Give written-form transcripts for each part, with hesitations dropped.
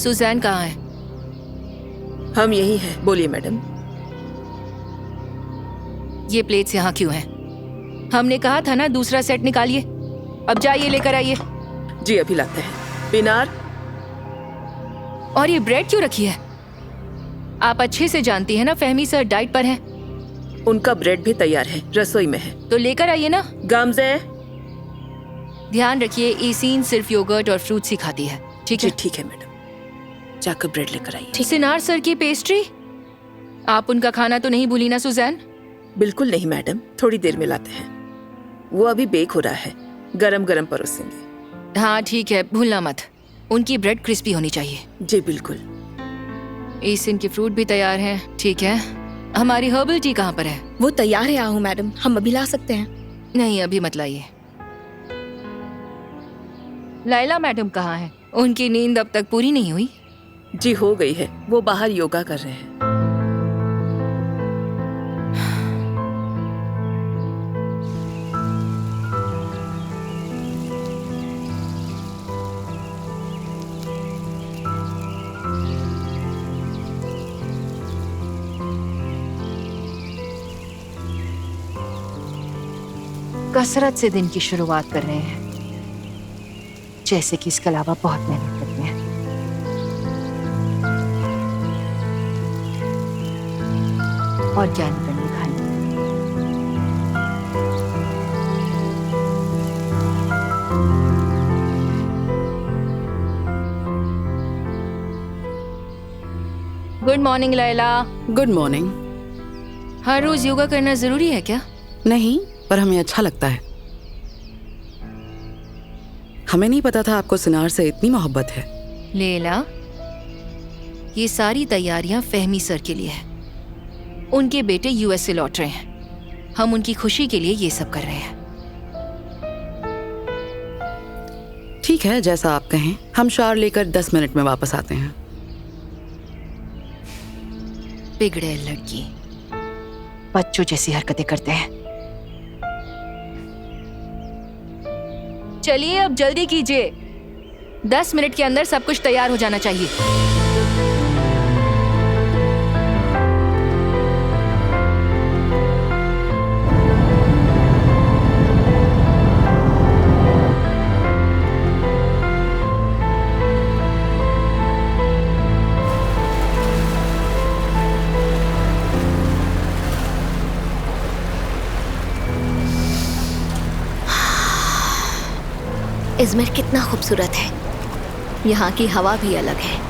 Suzanne कहाँ है? हम यही हैं। बोलिए मैडम। ये प्लेट्स यहाँ क्यों हैं? हमने कहा था ना दूसरा सेट निकालिए। अब जाइए लेकर आइए। जी अभी लाते हैं। पिनार। और ये ब्रेड क्यों रखी है? आप अच्छे से जानती हैं ना फहमी सर डाइट पर हैं। उनका ब्रेड भी तैयार है, रसोई में है। तो लेकर आइए ना। गामजे। ध्यान रखिए ईसीन सिर्फ योगर्ट और फ्रूट्स ही खाती है, ठीक है? ठीक है मैडम, जाकर ब्रेड लेकर आइए। सिनार सर की पेस्ट्री, आप उनका खाना तो नहीं भूली ना सुजैन? बिल्कुल नहीं मैडम, थोड़ी देर में लाते हैं। वो अभी बेक हो रहा है, गरम गरम परोसेंगे। हाँ ठीक है, भूलना मत। उनकी ब्रेड क्रिस्पी होनी चाहिए। जी बिल्कुल। ईसिन के फ्रूट भी तैयार हैं, ठीक है। हमारी हर्बल टी कहाँ पर है? वो तैयार है आहू मैडम, हम अभी ला सकते हैं। नहीं अभी मत लाइए। लाइला मैडम कहाँ है? उनकी नींद अब तक पूरी नहीं हुई? जी हो गई है, वो बाहर योगा कर रहे हैं। कसरत से दिन की शुरुआत कर रहे हैं, जैसे कि इसके अलावा बहुत मेहनत करते हैं। और क्या नहीं करने खाने। Good morning Laila. Good morning. हर रोज योगा करना जरूरी है क्या? नहीं, पर हमें अच्छा लगता है। हमें नहीं पता था आपको सिनार से इतनी मोहब्बत है। लैला, ये सारी तैयारियां फहमी सर के लिए है। उनके बेटे यूएस से लौट रहे हैं। हम उनकी खुशी के लिए ये सब कर रहे हैं। ठीक है, जैसा आप कहें। हम शावर लेकर 10 मिनट में वापस आते हैं। बिगड़े लड़की, बच्चों जैसी हरकतें करते हैं। चलिए अब जल्दी कीजिए, 10 मिनट के अंदर सब कुछ तैयार हो जाना चाहिए। इज़मिर कितना खूबसूरत है, यहाँ की हवा भी अलग है।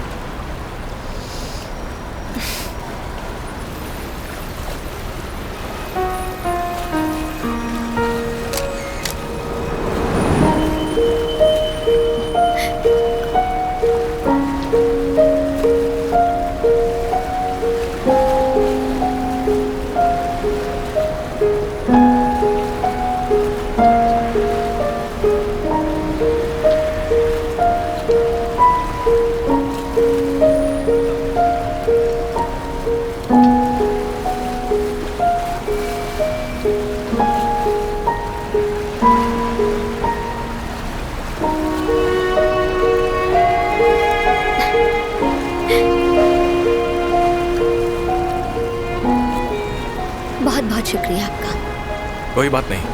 बहुत बहुत शुक्रिया आपका। कोई बात नहीं,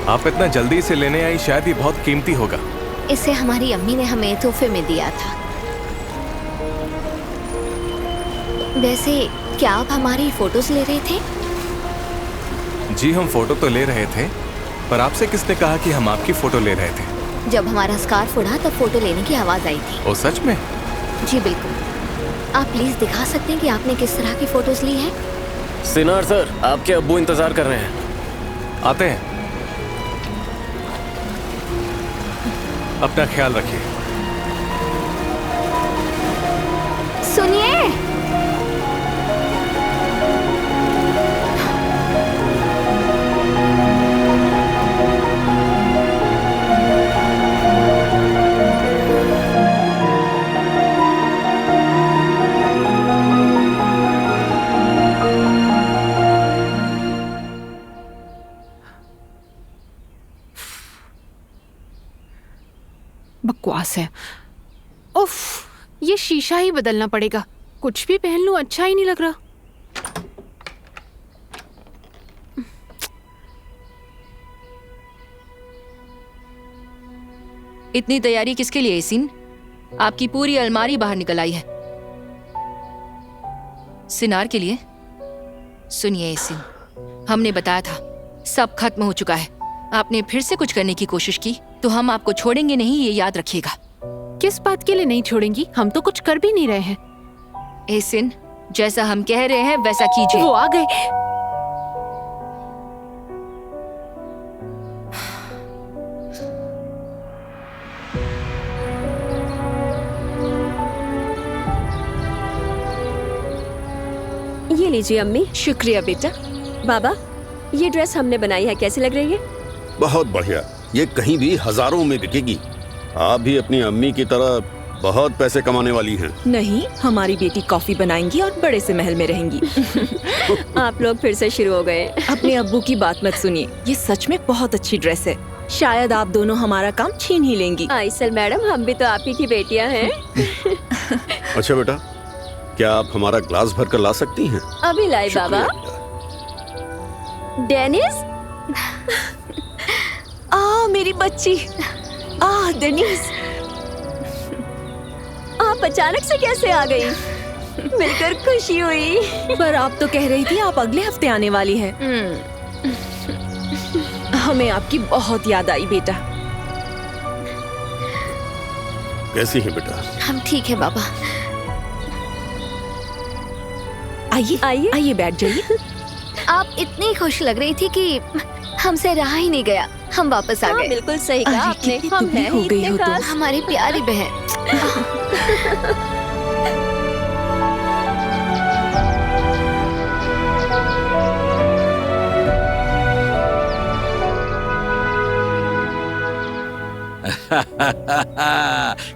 आप इतना जल्दी इसे लेने आई, शायद ये बहुत कीमती होगा। इसे हमारी अम्मी ने हमें तोहफे में दिया था। वैसे क्या आप हमारी फोटोज ले रहे थे? जी हम फोटो तो ले रहे थे, पर आपसे किसने कहा कि हम आपकी फोटो ले रहे थे? जब हमारा स्कार्फ उड़ा तब फोटो लेने की आवाज आई थी। ओ सच में? जी बिल्कुल। आप प्लीज दिखा सकते हैं कि आपने किस तरह की फोटोज ली है? सिनार सर, आपके अब्बू इंतजार कर रहे हैं। आते हैं। अपना ख्याल रखिए। सुनिए, बकवास है। उफ। ये शीशा ही बदलना पड़ेगा। कुछ भी पहन लूं अच्छा ही नहीं लग रहा। इतनी तैयारी किसके लिए एसिन? आपकी पूरी अलमारी बाहर निकल आई है। सिनार के लिए? सुनिए एसिन, हमने बताया था सब खत्म हो चुका है। आपने फिर से कुछ करने की कोशिश की तो हम आपको छोड़ेंगे नहीं, ये याद रखिएगा। किस बात के लिए नहीं छोड़ेंगी? हम तो कुछ कर भी नहीं रहे हैं। एसिन, जैसा हम कह रहे हैं वैसा कीजिए। वो आ गए। ये लीजिए अम्मी। शुक्रिया बेटा। बाबा, ये ड्रेस हमने बनाई है, कैसी लग रही है? बहुत बढ़िया, ये कहीं भी हजारों में बिकेगी। आप भी अपनी अम्मी की तरह बहुत पैसे कमाने वाली हैं। नहीं, हमारी बेटी कॉफी बनाएंगी और बड़े से महल में रहेंगी। आप लोग फिर से शुरू हो गए। अपने अब्बू की बात मत सुनिए, ये सच में बहुत अच्छी ड्रेस है। शायद आप दोनों हमारा काम छीन ही लेंगी। आइसल मैडम, हम भी तो आप ही की बेटियां हैं। अच्छा बेटा, क्या आप हमारा ग्लास भर कर ला सकती हैं? अभी लाई बाबा। डेनिस, मेरी बच्ची। डेनिस, आप अचानक से कैसे आ गई? मिलकर खुशी हुई। पर आप तो कह रही थी आप अगले हफ्ते आने वाली हैं। हमें आपकी बहुत याद आई बेटा। कैसी है बेटा? हम ठीक है बाबा। आइए आइए। आइए, बैठ जाइए। आप इतनी खुश लग रही थी कि हमसे रहा ही नहीं गया। हम वापस आ गए। बिल्कुल सही कहा अरे, आपने। कितनी हम दुबली हैं हो ही गई इतने हो तुम। खास। हमारी प्यारी बहन।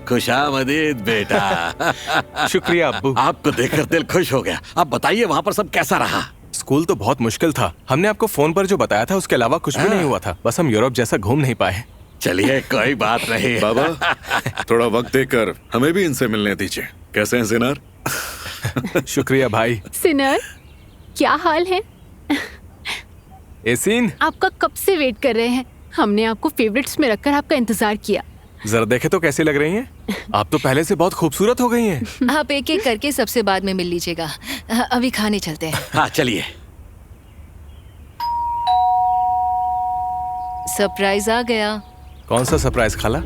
खुशामदीद बेटा। शुक्रिया अब्बू। आपको देखकर दिल खुश हो गया। अब बताइए वहाँ पर सब कैसा रहा? स्कूल तो बहुत मुश्किल था। हमने आपको फोन पर जो बताया था उसके अलावा कुछ भी नहीं हुआ था। बस हम यूरोप जैसा घूम नहीं पाए। चलिए कोई बात नहीं। बाबा, थोड़ा वक्त देकर हमें भी इनसे मिलने दीजिए। कैसे हैं सिनार? शुक्रिया भाई। सिनर, क्या हाल है? एसिन, आपका कब से वेट कर रहे हैं। हमने आपको फेवरेट्स में रखकर आपका इंतजार किया। जरा देखे तो कैसी लग रही हैं? आप तो पहले से बहुत खूबसूरत हो गई हैं। आप एक एक करके सबसे बाद में मिल लीजिएगा। अभी खाने चलते हैं। हाँ चलिए। सरप्राइज आ गया। कौन सा सरप्राइज खाला?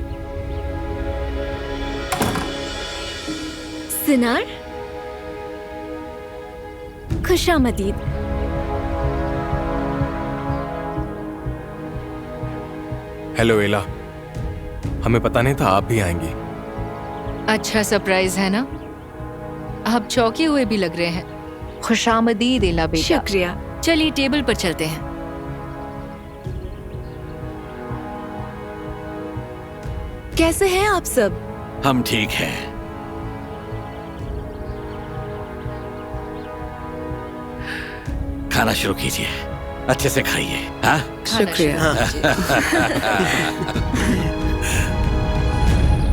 सिनार, खुशामदीद। हेलो एला, हमें पता नहीं था आप भी आएंगी। अच्छा सरप्राइज है ना? आप चौंके हुए भी लग रहे हैं। खुशामदीद एला बेटा। शुक्रिया। चलिए टेबल पर चलते हैं। कैसे हैं आप सब? हम ठीक हैं। खाना शुरू कीजिए, अच्छे से खाइए। हाँ? शुक्रिया।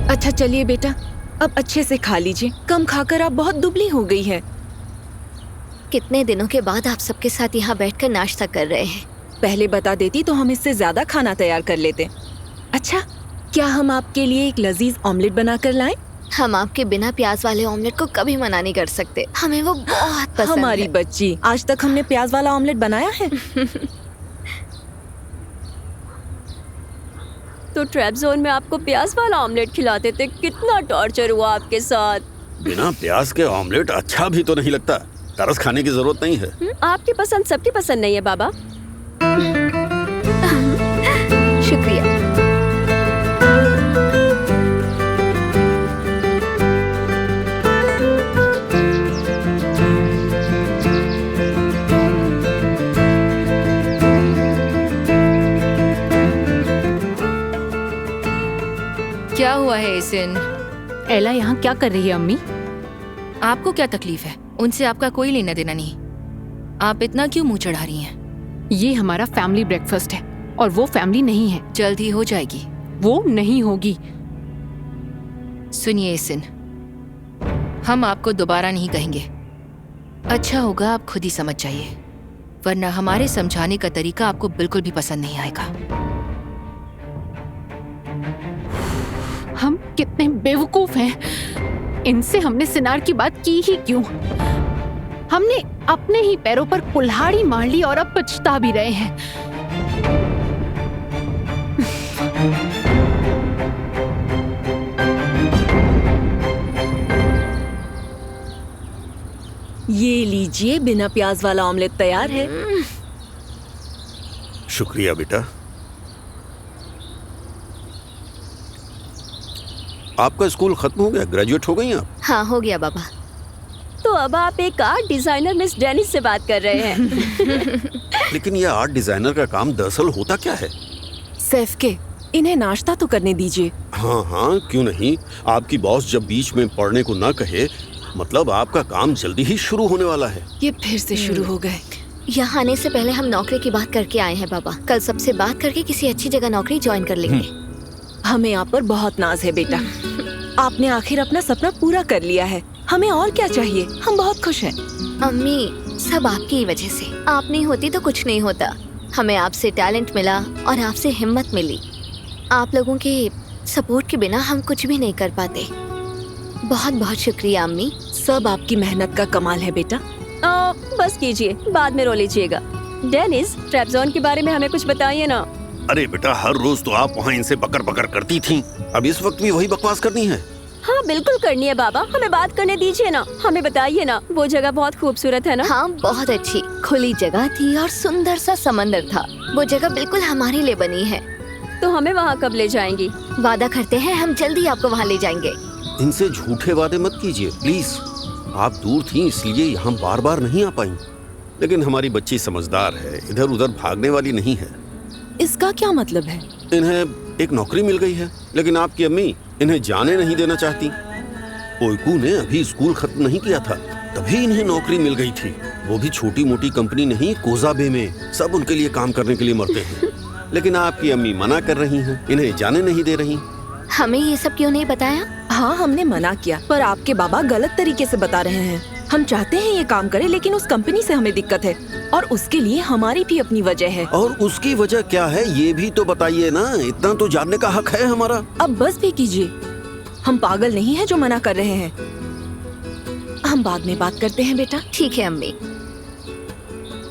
अच्छा चलिए बेटा, अब अच्छे से खा लीजिए। कम खाकर आप बहुत दुबली हो गई हैं। कितने दिनों के बाद आप सबके साथ यहाँ बैठकर नाश्ता कर रहे हैं। पहले बता देती तो हम इससे ज्यादा खाना तैयार कर लेते। अच्छा, क्या हम आपके लिए एक लजीज ऑमलेट बनाकर लाएं? हम आपके बिना प्याज वाले ऑमलेट को कभी मना नहीं कर सकते। हमें वो बहुत पसंद हमारी है। बच्ची, आज तक हमने प्याज वाला ऑमलेट बनाया है? तो ट्रैप जोन में आपको प्याज वाला ऑमलेट खिलाते थे। कितना टॉर्चर हुआ आपके साथ। बिना प्याज के ऑमलेट अच्छा भी तो नहीं लगता। तरस खाने की जरूरत नहीं है। आपकी पसंद सबकी पसंद नहीं है बाबा। शुक्रिया। क्या हुआ है एसिन? एला यहाँ क्या कर रही है अम्मी? आपको क्या तकलीफ है? उनसे आपका कोई लेना देना नहीं। आप इतना क्यों मुंह चढ़ा रही हैं? ये हमारा फैमिली ब्रेकफास्ट है और वो फैमिली नहीं है। जल्द ही हो जाएगी। वो नहीं होगी। सुनिए एसिन, हम आपको दोबारा नहीं कहेंगे। अच्छा होगा आप खुद ही समझ जाइए, वरना हमारे समझाने का तरीका आपको बिल्कुल भी पसंद नहीं आएगा। हम कितने बेवकूफ हैं। इनसे हमने सिनार की बात की ही क्यों? हमने अपने ही पैरों पर कुल्हाड़ी मार ली और अब पछता भी रहे हैं। ये लीजिए, बिना प्याज वाला ऑमलेट तैयार है। शुक्रिया बेटा। आपका स्कूल खत्म हो गया, ग्रेजुएट हो गई आप? हाँ, हो गया बाबा। तो अब आप एक आर्ट डिजाइनर मिस डेनिस से बात कर रहे हैं। लेकिन ये आर्ट डिजाइनर का काम दरअसल होता क्या है? सैफ के, इन्हें नाश्ता तो करने दीजिए। हाँ हाँ, क्यों नहीं। आपकी बॉस जब बीच में पढ़ने को ना कहे, मतलब आपका काम जल्दी ही शुरू होने वाला है। ये फिर से शुरू हो गए। यहाँ आने से पहले हम नौकरी की बात करके आए हैं बाबा। कल सबसे बात करके किसी अच्छी जगह नौकरी ज्वाइन कर लेंगे। हमें आप पर बहुत नाज है बेटा। आपने आखिर अपना सपना पूरा कर लिया है। हमें और क्या चाहिए, हम बहुत खुश हैं। अम्मी, सब आपकी वजह से। आप नहीं होती तो कुछ नहीं होता। हमें आपसे टैलेंट मिला और आपसे हिम्मत मिली। आप लोगों के सपोर्ट के बिना हम कुछ भी नहीं कर पाते। बहुत बहुत शुक्रिया अम्मी। सब आपकी मेहनत का कमाल है बेटा। बस कीजिए, बाद में रो लीजिएगा। डेनिस, ट्रैप जोन के बारे में हमें कुछ बताइए ना। अरे बेटा, हर रोज तो आप वहाँ इनसे बकर बकर करती थी, अब इस वक्त भी वही बकवास करनी है? हाँ बिल्कुल करनी है बाबा, हमें बात करने दीजिए ना। हमें बताइए ना, वो जगह बहुत खूबसूरत है ना? हाँ, बहुत अच्छी खुली जगह थी और सुंदर सा समंदर था। वो जगह बिल्कुल हमारे लिए बनी है। तो हमें वहाँ कब ले जाएंगी? वादा करते हैं हम जल्दी आपको वहाँ ले जाएंगे। इनसे झूठे वादे मत कीजिए प्लीज। आप दूर थी इसलिए यहाँ बार बार नहीं आ पाई, लेकिन हमारी बच्ची समझदार है, इधर उधर भागने वाली नहीं है। इसका क्या मतलब है? इन्हें एक नौकरी मिल गई है, लेकिन आपकी अम्मी इन्हें जाने नहीं देना चाहती। ओयकू ने अभी स्कूल खत्म नहीं किया था, तभी इन्हें नौकरी मिल गई थी। वो भी छोटी मोटी कंपनी नहीं, कोजाबे में। सब उनके लिए काम करने के लिए मरते हैं, लेकिन आपकी अम्मी मना कर रही हैं, इन्हें जाने नहीं दे रही। हमें ये सब क्यों नहीं बताया? हाँ, हमने मना किया, पर आपके बाबा गलत तरीके से बता रहे हैं। हम चाहते हैं ये काम करे, लेकिन उस कंपनी से हमें दिक्कत है और उसके लिए हमारी भी अपनी वजह है। और उसकी वजह क्या है ये भी तो बताइए ना, इतना तो जानने का हक है हमारा। अब बस भी कीजिए, हम पागल नहीं हैं जो मना कर रहे हैं। हम बाद में बात करते हैं बेटा। ठीक है अम्मी।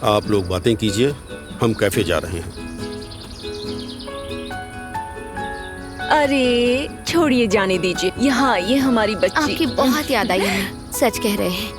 आप लोग बातें कीजिए, हम कैफे जा रहे हैं। अरे छोड़िए, जाने दीजिए। यहाँ ये हमारी बच्ची। आपकी बहुत याद आई है, सच कह रहे हैं।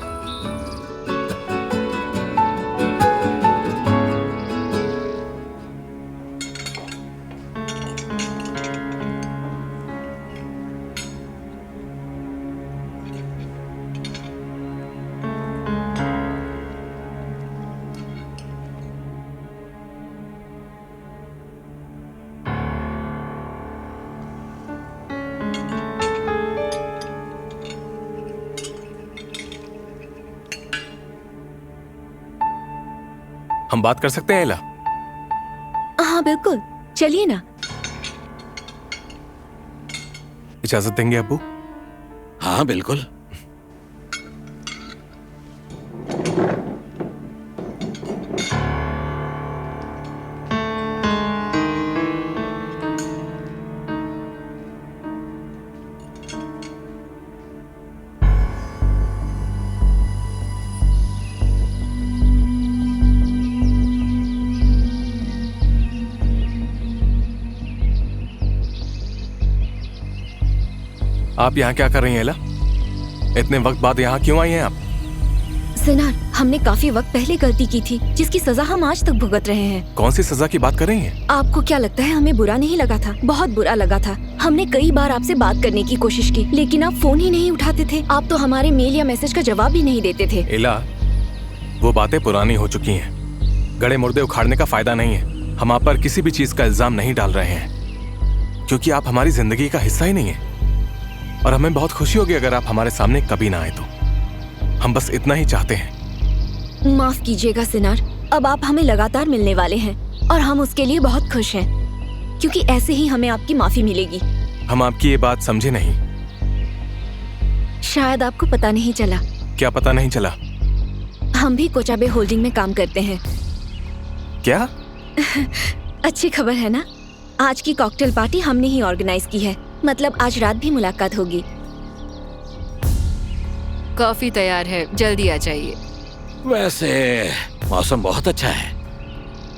हम बात कर सकते हैं एला? हाँ बिल्कुल, चलिए ना। इजाजत देंगे अब्बू? हाँ बिल्कुल। आप यहाँ क्या कर रही हैं एला? इतने वक्त बाद यहाँ क्यों आई हैं आप? सिनार, हमने काफी वक्त पहले गलती की थी, जिसकी सजा हम आज तक भुगत रहे हैं। कौन सी सजा की बात कर रही हैं? आपको क्या लगता है हमें बुरा नहीं लगा था? बहुत बुरा लगा था। हमने कई बार आपसे बात करने की कोशिश की, लेकिन आप फोन ही नहीं उठाते थे। आप तो हमारे मेल या मैसेज का जवाब भी नहीं देते थे। एला, वो बातें पुरानी हो चुकी हैं। गड़े मुर्दे उखाड़ने का फायदा नहीं है। हम आप पर किसी भी चीज का इल्जाम नहीं डाल रहे हैं, क्योंकि आप हमारी जिंदगी का हिस्सा ही नहीं है। और हमें बहुत खुशी होगी अगर आप हमारे सामने कभी ना आए तो। हम बस इतना ही चाहते हैं। माफ कीजिएगा सिनार, अब आप हमें लगातार मिलने वाले हैं और हम उसके लिए बहुत खुश हैं, क्योंकि ऐसे ही हमें आपकी माफी मिलेगी। हम आपकी ये बात समझे नहीं। शायद आपको पता नहीं चला, क्या पता नहीं चला? हम भी कोचाबे होल्डिंग में काम करते हैं। क्या? अच्छी खबर है ना? आज की कॉकटेल पार्टी हमने ही ऑर्गेनाइज की है। मतलब आज रात भी मुलाकात होगी। कॉफी तैयार है, जल्दी आ जाइए। वैसे मौसम बहुत अच्छा है,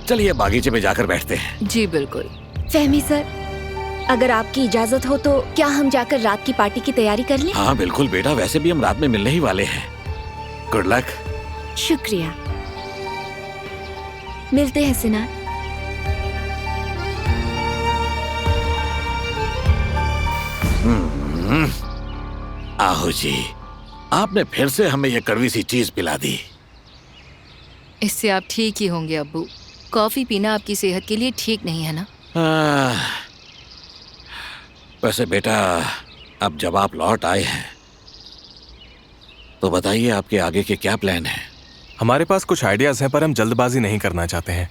चलिए बागीचे में जाकर बैठते हैं। जी बिल्कुल। फहमी सर, अगर आपकी इजाजत हो तो क्या हम जाकर रात की पार्टी की तैयारी कर लें? हाँ बिल्कुल बेटा, वैसे भी हम रात में मिलने ही वाले हैं। Good luck. शुक्रिया। मिलते हैं सिनार। आहो जी, आपने फिर से हमें ये कड़वी सी चीज पिला दी। इससे आप ठीक ही होंगे अब्बू। कॉफी पीना आपकी सेहत के लिए ठीक नहीं है ना? वैसे बेटा, अब जब आप लौट आए हैं तो बताइए आपके आगे के क्या प्लान हैं? हमारे पास कुछ आइडियाज हैं, पर हम जल्दबाजी नहीं करना चाहते हैं।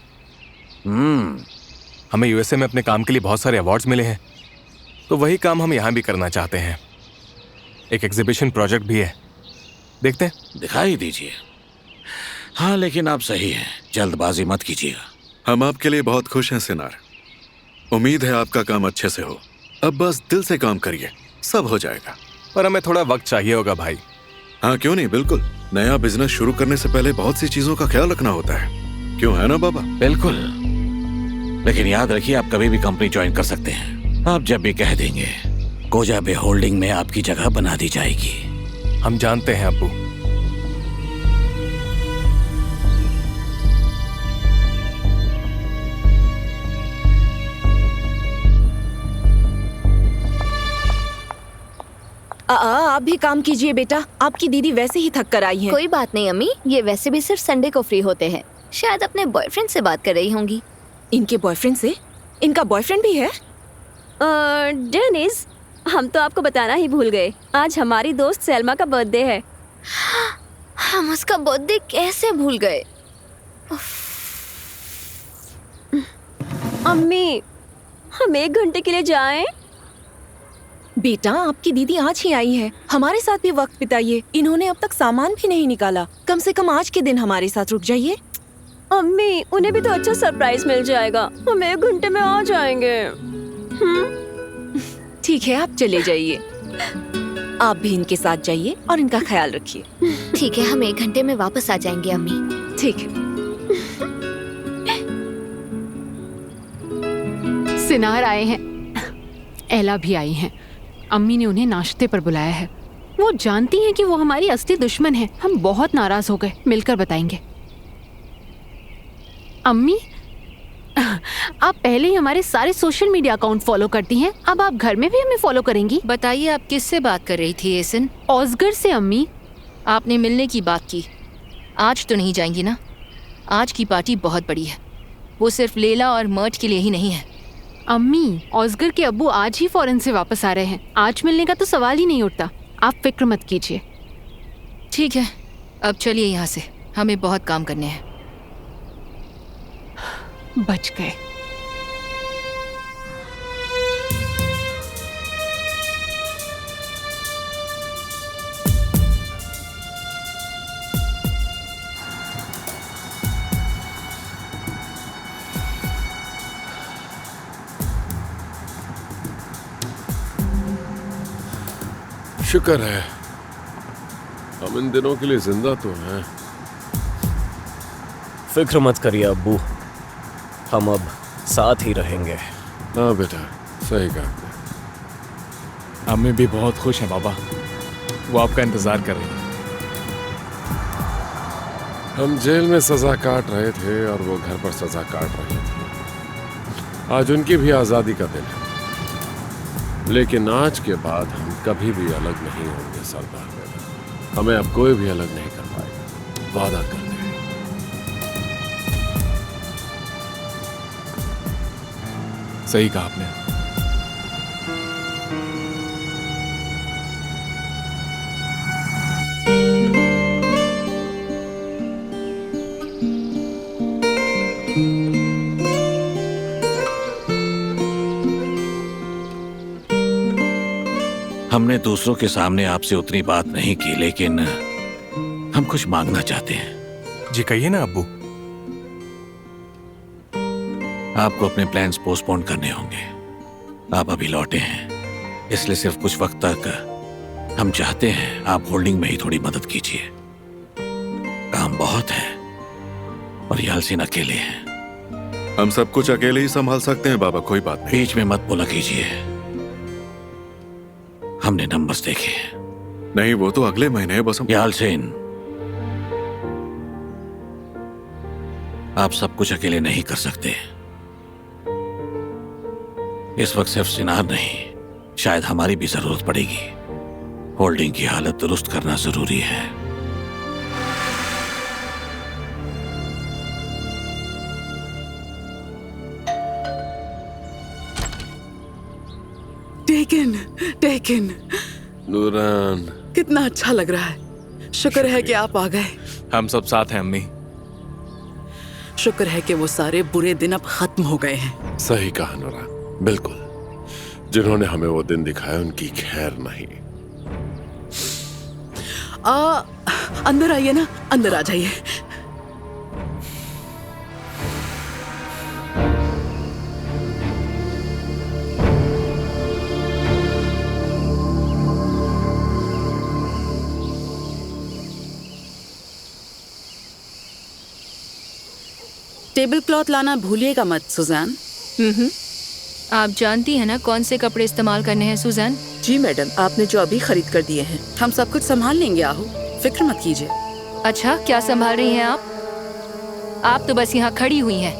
हमें यूएसए में अपने काम के लिए बहुत सारे अवार्ड्स मिले हैं, तो वही काम हम यहाँ भी करना चाहते हैं। एक एग्जीबिशन प्रोजेक्ट भी है, देखते हैं। दिखाई दीजिए। हाँ लेकिन आप सही हैं, जल्दबाजी मत कीजिएगा। हम आपके लिए बहुत खुश हैं सिनार। उम्मीद है आपका काम अच्छे से हो। अब बस दिल से काम करिए, सब हो जाएगा। पर हमें थोड़ा वक्त चाहिए होगा भाई। हाँ क्यों नहीं, बिल्कुल। नया बिजनेस शुरू करने से पहले बहुत सी चीजों का ख्याल रखना होता है, क्यों है ना बाबा? बिल्कुल, लेकिन याद रखिए आप कभी भी कंपनी ज्वाइन कर सकते हैं। आप जब भी कह देंगे, कोचाबे होल्डिंग में आपकी जगह बना दी जाएगी। हम जानते हैं अब्बू। आप भी काम कीजिए बेटा, आपकी दीदी वैसे ही थक कर आई है। कोई बात नहीं अम्मी, ये वैसे भी सिर्फ संडे को फ्री होते हैं। शायद अपने बॉयफ्रेंड से बात कर रही होंगी। इनके बॉयफ्रेंड से? इनका बॉयफ्रेंड भी है? डेनिस, हम तो आपको बताना ही भूल गए, आज हमारी दोस्त सैलमा का बर्थडे है। हम उसका बर्थडे कैसे भूल गए? अम्मी, हम 1 घंटे के लिए जाएं? बेटा, आपकी दीदी आज ही आई है, हमारे साथ भी वक्त बिताइए। इन्होंने अब तक सामान भी नहीं निकाला। कम से कम आज के दिन हमारे साथ रुक जाइए। अम्मी, उन्हें भी तो अच्छा सरप्राइज मिल जाएगा। हम 1 घंटे में आ जाएंगे। ठीक है, आप चले जाइए। आप भी इनके साथ जाइए और इनका ख्याल रखिए। ठीक है, हम 1 घंटे में वापस आ जाएंगे अम्मी। ठीक है। सिनार आए हैं, एला भी आई हैं। अम्मी ने उन्हें नाश्ते पर बुलाया है। वो जानती हैं कि वो हमारी असली दुश्मन है। हम बहुत नाराज हो गए, मिलकर बताएंगे। अम्मी, आप पहले ही हमारे सारे सोशल मीडिया अकाउंट फॉलो करती हैं, अब आप घर में भी हमें फॉलो करेंगी? बताइए, आप किससे बात कर रही थी एसन? ऑस्गर से अम्मी। आपने मिलने की बात की, आज तो नहीं जाएंगी ना? आज की पार्टी बहुत बड़ी है, वो सिर्फ लेला और मर्ट के लिए ही नहीं है। अम्मी, ऑस्गर के अब्बू आज ही फॉरेन से वापस आ रहे हैं, आज मिलने का तो सवाल ही नहीं उठता। आप फिक्र मत कीजिए। ठीक है, अब चलिए यहाँ से, हमें बहुत काम करने हैं। बच गए। शुक्र है हम इन दिनों के लिए जिंदा तो हैं। फिक्र मत करिए अब्बू, हम अब साथ ही रहेंगे। हाँ बेटा, सही कहा। अम्मी भी बहुत खुश हैं बाबा, वो आपका इंतजार कर रही हैं। हम जेल में सजा काट रहे थे और वो घर पर सजा काट रही थी। आज उनकी भी आज़ादी का दिन है, लेकिन आज के बाद हम कभी भी अलग नहीं होंगे सरदार बेटा। हमें अब कोई भी अलग नहीं कर पाएगा, वादा कर दे। सही कहा आपने। हमने दूसरों के सामने आपसे उतनी बात नहीं की, लेकिन हम कुछ मांगना चाहते हैं। जी कहिए ना अब्बू। आपको अपने प्लान्स पोस्टपोन करने होंगे। आप अभी लौटे हैं, इसलिए सिर्फ कुछ वक्त तक हम चाहते हैं आप होल्डिंग में ही थोड़ी मदद कीजिए। काम बहुत है और यालसीन अकेले हैं। हम सब कुछ अकेले ही संभाल सकते हैं बाबा, कोई बात नहीं। बीच में मत बोला कीजिए। हमने नंबर्स देखे हैं। नहीं, वो तो अगले महीने है बस। यालसीन, आप सब कुछ अकेले नहीं कर सकते। इस वक्त सिर्फ सिनार नहीं, शायद हमारी भी जरूरत पड़ेगी। होल्डिंग की हालत दुरुस्त करना जरूरी है। टेकिन नूरान, कितना अच्छा लग रहा है। शुक्र है कि आप आ गए। हम सब साथ हैं अम्मी। शुक्र है कि वो सारे बुरे दिन अब खत्म हो गए हैं। सही कहा नूरान, बिल्कुल। जिन्होंने हमें वो दिन दिखाया उनकी खैर नहीं। अंदर आइए ना, अंदर आ जाइए। टेबल क्लॉथ लाना भूलिएगा मत सुजान। आप जानती हैं ना कौन से कपड़े इस्तेमाल करने हैं सुजान? जी मैडम, आपने जो अभी खरीद कर दिए हैं। हम सब कुछ संभाल लेंगे आहू, फिक्र मत कीजिए। अच्छा, क्या संभाल रही हैं आप? आप तो बस यहाँ खड़ी हुई हैं।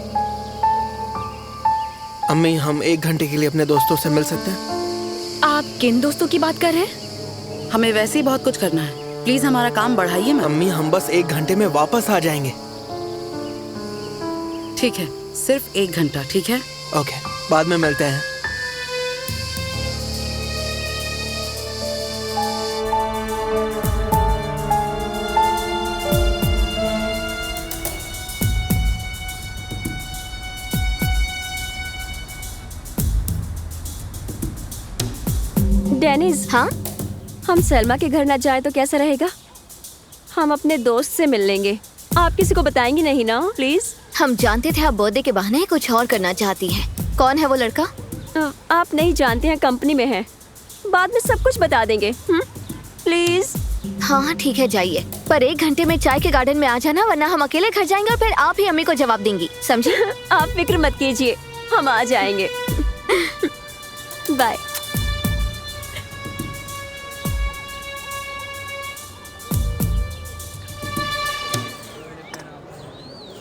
अम्मी, हम 1 घंटे के लिए अपने दोस्तों से मिल सकते हैं? आप किन दोस्तों की बात कर रहे हैं? हमें वैसे ही बहुत कुछ करना है, प्लीज हमारा काम बढ़ाइए मत। अम्मी, हम बस 1 घंटे में वापस आ जाएंगे। ठीक है, सिर्फ 1 घंटा, ठीक है? ओके, बाद में मिलते हैं। डेनिस, हाँ? हम सलमा के घर ना जाए तो कैसा रहेगा? हम अपने दोस्त से मिल लेंगे। आप किसी को बताएंगी नहीं ना, प्लीज? हम जानते थे आप बर्थडे के बहाने कुछ और करना चाहती हैं। कौन है वो लड़का? आप नहीं जानते हैं, कंपनी में है। बाद में सब कुछ बता देंगे। प्लीज। हाँ ठीक है, जाइए, पर 1 घंटे में चाय के गार्डन में आ जाना, वरना हम अकेले घर जाएंगे और फिर आप ही अम्मी को जवाब देंगी, समझे? आप फिक्र मत कीजिए, हम आ जाएंगे। बाय।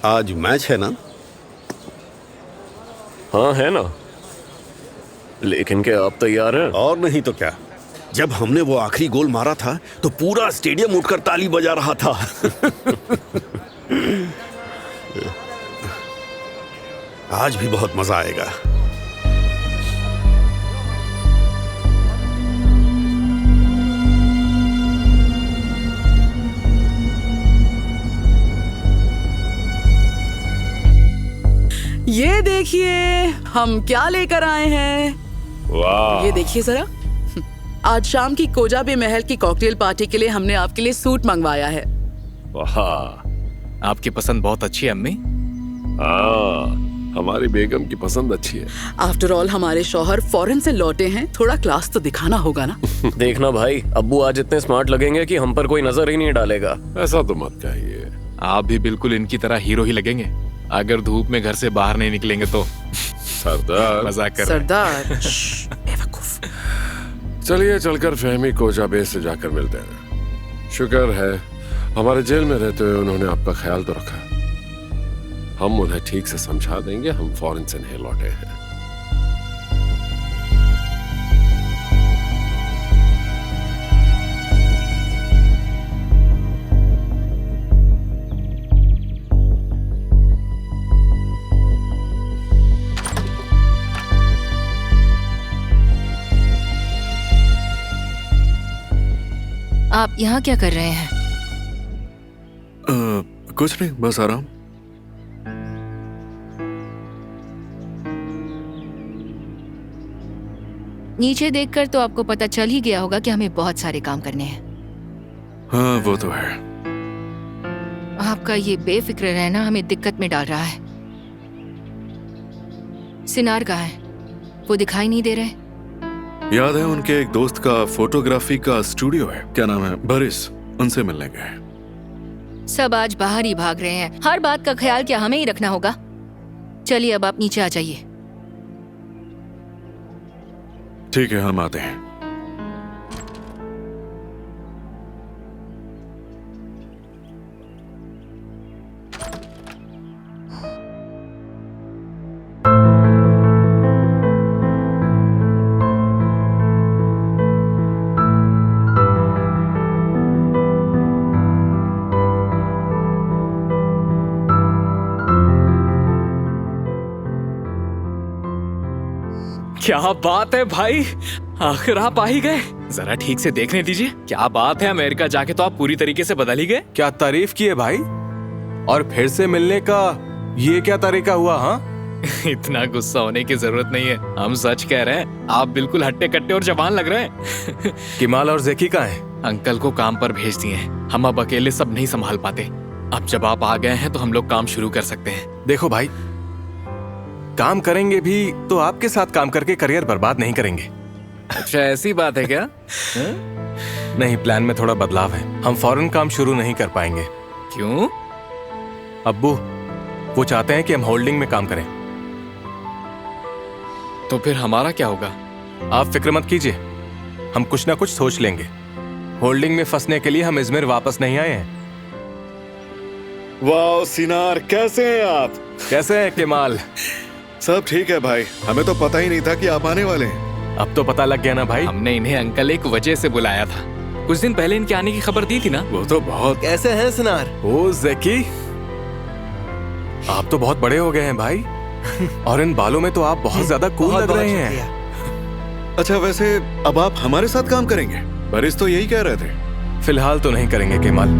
आज मैच है ना? हाँ है ना, लेकिन क्या आप तैयार हैं? और नहीं तो क्या। जब हमने वो आखिरी गोल मारा था तो पूरा स्टेडियम उठकर ताली बजा रहा था। आज भी बहुत मजा आएगा। ये देखिए हम क्या लेकर आए हैं। वाह! ये देखिए जरा, आज शाम की कोजाबे महल की कॉकटेल पार्टी के लिए हमने आपके लिए सूट मंगवाया है। वाह! आपकी पसंद बहुत अच्छी है अम्मी। हाँ, हमारी बेगम की पसंद अच्छी है। आफ्टर ऑल हमारे शौहर फॉरेन से लौटे हैं, थोड़ा क्लास तो दिखाना होगा ना। देखना भाई, अब्बू आज इतने स्मार्ट लगेंगे कि हम पर कोई नजर ही नहीं डालेगा। ऐसा तो मत कहिए। आप भी बिल्कुल इनकी तरह हीरो ही लगेंगे अगर धूप में घर से बाहर नहीं निकलेंगे तो। सरदार, मजाक कर सरदार। बेवकूफ। चलिए चलकर फहमी कोजाबे से जाकर मिलते हैं। शुक्र है हमारे जेल में रहते हुए उन्होंने आपका ख्याल तो रखा। हम उन्हें ठीक से समझा देंगे, हम फॉरेन से नहीं लौटे हैं। आप यहाँ क्या कर रहे हैं? कुछ नहीं, बस आराम। नीचे देखकर तो आपको पता चल ही गया होगा कि हमें बहुत सारे काम करने हैं। हाँ वो तो है। आपका ये बेफिक्र रहना हमें दिक्कत में डाल रहा है। सिनार कहाँ है? वो दिखाई नहीं दे रहे। याद है उनके एक दोस्त का फोटोग्राफी का स्टूडियो है, क्या नाम है, बरिस, उनसे मिलने गए। सब आज बाहर ही भाग रहे हैं। हर बात का ख्याल क्या हमें ही रखना होगा? चलिए अब आप नीचे आ जाइए। ठीक है, हम आते हैं। क्या बात है भाई, आखिर आप आ ही गए। जरा ठीक से देखने दीजिए। क्या बात है, अमेरिका जाके तो आप पूरी तरीके से बदल ही गए। क्या तारीफ की है भाई, और फिर से मिलने का ये क्या तरीका हुआ? हाँ इतना गुस्सा होने की जरूरत नहीं है, हम सच कह रहे हैं। आप बिल्कुल हट्टे कट्टे और जवान लग रहे हैं। किमाल और ज़ेकी कहाँ हैं? अंकल को काम पर भेज दिए हैं। हम अब अकेले सब नहीं संभाल पाते। अब जब आप आ गए हैं तो हम लोग काम शुरू कर सकते हैं। देखो भाई, काम करेंगे भी तो आपके साथ काम करके करियर बर्बाद नहीं करेंगे। अच्छा ऐसी बात है क्या? नहीं, प्लान में थोड़ा बदलाव है। हम फौरन काम शुरू नहीं कर पाएंगे। क्यों? अब्बू वो चाहते हैं कि हम होल्डिंग में काम करें। तो फिर हमारा क्या होगा? आप फिक्र मत कीजिए, हम कुछ ना कुछ सोच लेंगे। होल्डिंग में फंसने के लिए हम इजमिर वापस नहीं आए हैं। वाह सिनार, कैसे हैं आप? कैसे हैं केमाल? सब ठीक है भाई, हमें तो पता ही नहीं था कि आप आने वाले हैं। अब तो पता लग गया ना भाई। हमने इन्हें अंकल एक वजह से बुलाया था। कुछ दिन पहले इनके आने की खबर दी थी ना। वो तो बहुत। कैसे हैं सिनार? ओ ज़ेकी, आप तो बहुत बड़े हो गए हैं भाई। और इन बालों में तो आप बहुत ज्यादा कूल लग रहे हैं। अच्छा वैसे अब आप हमारे साथ काम करेंगे? बरिस तो यही कह रहे थे। फिलहाल तो नहीं करेंगे केमाल,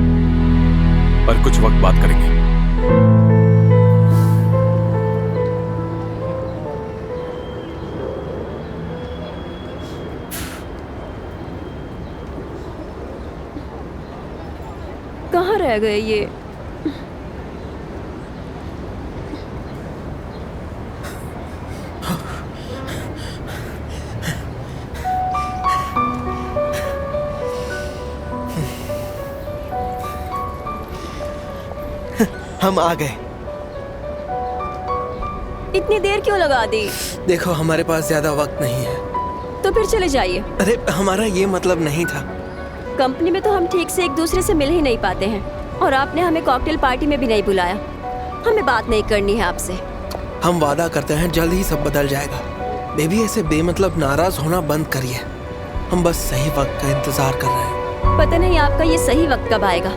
पर कुछ वक्त बात करेंगे। कहाँ रह गए ये? हम आ गए। इतनी देर क्यों लगा दी? देखो हमारे पास ज्यादा वक्त नहीं है। तो फिर चले जाइए। अरे हमारा ये मतलब नहीं था। कंपनी में तो हम ठीक से एक दूसरे से मिल ही नहीं पाते हैं, और आपने हमें कॉकटेल पार्टी में भी नहीं बुलाया। हमें बात नहीं करनी है आपसे। हम वादा करते हैं जल्द ही सब बदल जाएगा। बेबी ऐसे बेमतलब नाराज होना बंद करिए। हम बस सही वक्त का इंतजार कर रहे हैं। पता नहीं आपका ये सही वक्त कब आएगा।